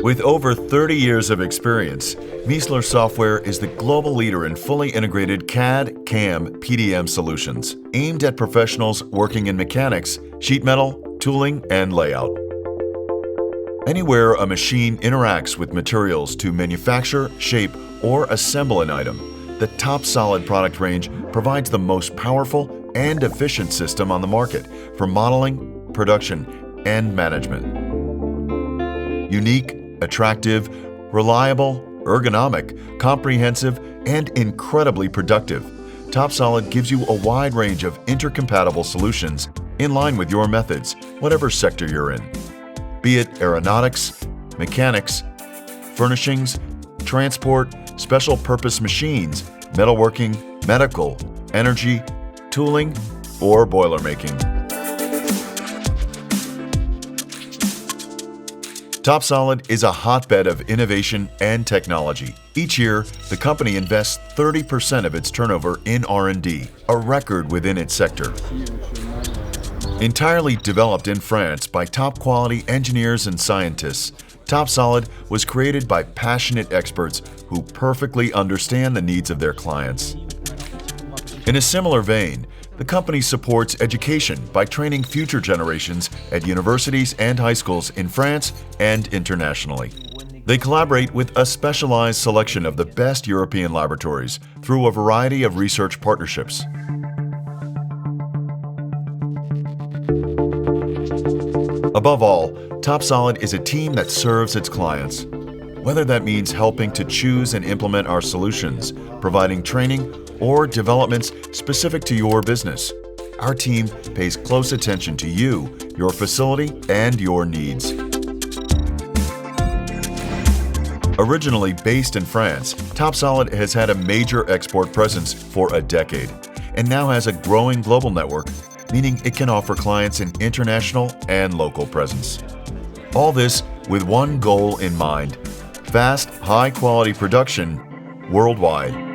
With over 30 years of experience, Miessler Software is the global leader in fully integrated CAD, CAM, PDM solutions, aimed at professionals working in mechanics, sheet metal, tooling, and layout. Anywhere a machine interacts with materials to manufacture, shape, or assemble an item, the TOPSOLID product range provides the most powerful and efficient system on the market for modeling, production, and management. Unique, attractive, reliable, ergonomic, comprehensive, and incredibly productive, TOPSOLID gives you a wide range of intercompatible solutions in line with your methods, whatever sector you're in. Be it aeronautics, mechanics, furnishings, transport, special purpose machines, metalworking, medical, energy, tooling, or boiler making. TOPSOLID is a hotbed of innovation and technology. Each year, the company invests 30% of its turnover in R&D, a record within its sector. Entirely developed in France by top-quality engineers and scientists, TOPSOLID was created by passionate experts who perfectly understand the needs of their clients. In a similar vein, the company supports education by training future generations at universities and high schools in France and internationally. They collaborate with a specialized selection of the best European laboratories through a variety of research partnerships. Above all, TOPSOLID is a team that serves its clients. Whether that means helping to choose and implement our solutions, providing training, or developments specific to your business, our team pays close attention to you, your facility, and your needs. Originally based in France, TOPSOLID has had a major export presence for a decade and now has a growing global network, meaning it can offer clients an international and local presence. All this with one goal in mind: fast, high-quality production worldwide.